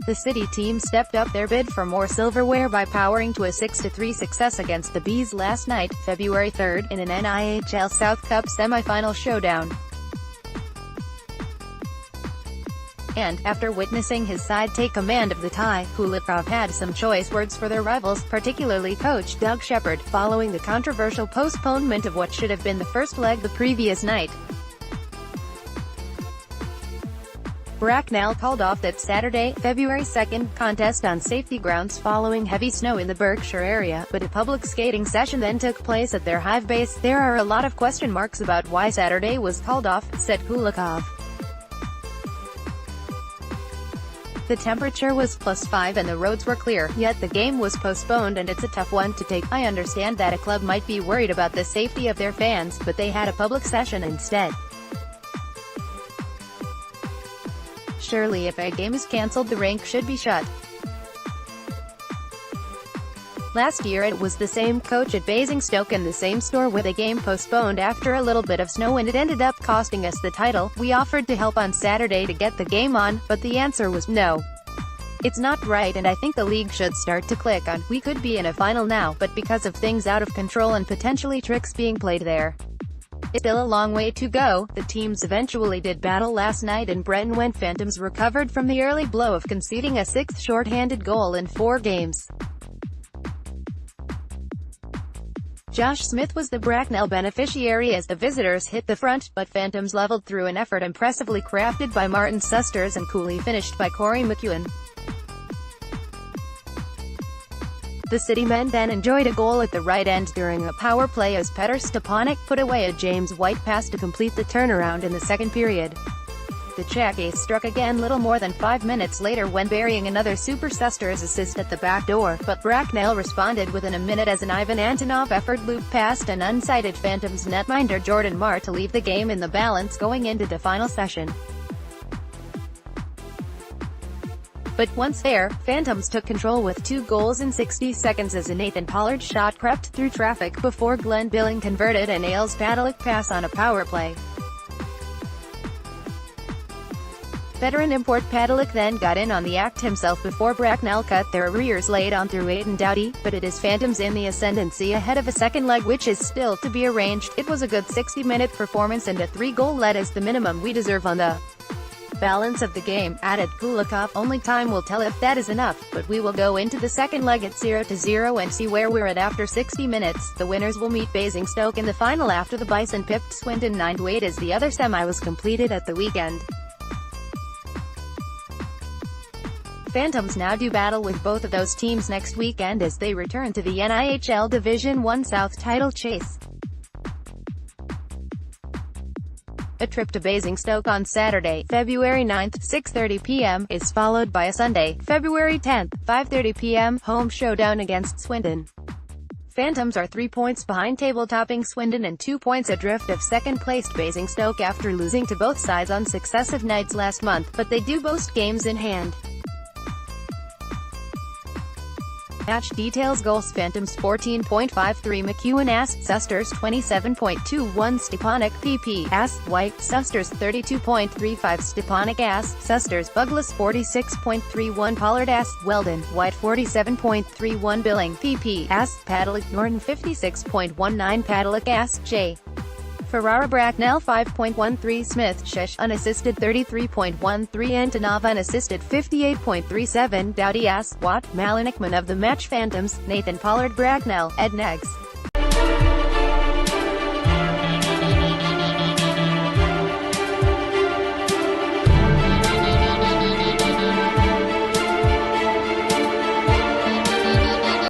The City team stepped up their bid for more silverware by powering to a 6-3 success against the Bees last night, February 3rd, in an NIHL South Cup semi-final showdown. And, after witnessing his side take command of the tie, Koulikov had some choice words for their rivals, particularly coach Doug Sheppard, following the controversial postponement of what should have been the first leg the previous night. Bracknell called off that Saturday, February 2nd, contest on safety grounds following heavy snow in the Berkshire area, but a public skating session then took place at their Hive base. "There are a lot of question marks about why Saturday was called off," said Koulikov. The temperature was +5 and the roads were clear, yet the game was postponed and it's a tough one to take. I understand that a club might be worried about the safety of their fans, but they had a public session instead. Surely if a game is cancelled the rink should be shut. Last year it was the same coach at Basingstoke and the same store with a game postponed after a little bit of snow and it ended up costing us the title. We offered to help on Saturday to get the game on, but the answer was no. It's not right and I think the league should start to click on, we could be in a final now, but because of things out of control and potentially tricks being played there. It's still a long way to go. The teams eventually did battle last night and Bracknell Phantoms recovered from the early blow of conceding a sixth short-handed goal in 4 games. Josh Smith was the Bracknell beneficiary as the visitors hit the front, but Phantoms leveled through an effort impressively crafted by Martin Susters and coolly finished by Corey McEwen. The City men then enjoyed a goal at the right end during a power play as Petr Stepanek put away a James White pass to complete the turnaround in the second period. The Czech ace struck again little more than 5 minutes later when burying another Super Susters assist at the back door, but Bracknell responded within a minute as an Ivan Antonov effort looped past an unsighted Phantoms netminder Jordan Marr to leave the game in the balance going into the final session. But once there, Phantoms took control with 2 goals in 60 seconds as a Nathan Pollard shot crept through traffic before Glenn Billing converted a Nails Padalik pass on a power play. Veteran import Padalik then got in on the act himself before Bracknell cut their arrears late on through Aidan Doughty, but it is Phantoms in the ascendancy ahead of a second leg which is still to be arranged. It was a good 60-minute performance and a 3-goal lead is the minimum we deserve on the balance of the game, added Koulikov. Only time will tell if that is enough, but we will go into the second leg at 0-0 and see where we're at after 60 minutes. The winners will meet Basingstoke in the final after the Bison pipped Swindon 9-8 as the other semi was completed at the weekend. Phantoms now do battle with both of those teams next weekend as they return to the NIHL Division 1 South title chase. A trip to Basingstoke on Saturday, February 9th, 6:30 p.m., is followed by a Sunday, February 10th, 5:30 p.m., home showdown against Swindon. Phantoms are 3 points behind table-topping Swindon and 2 points adrift of second-placed Basingstoke after losing to both sides on successive nights last month, but they do boast games in hand. Match details: goals Phantoms 14.53 McEwen ass, Susters 27.21 Stepanek PP ass, White, Susters 32.35 Stepanek ass, Susters Buglas 46.31 Pollard ass, Weldon, White 47.31 Billing PP ass, Padalik Norton 56.19 Padalik ass, J. Ferrara Bracknell 5.13 Smith Shesh unassisted 33.13 Antonov unassisted 58.37 Doughty ass, Watt, Malinikman of the match Phantoms, Nathan Pollard Bracknell, Ed Neggs.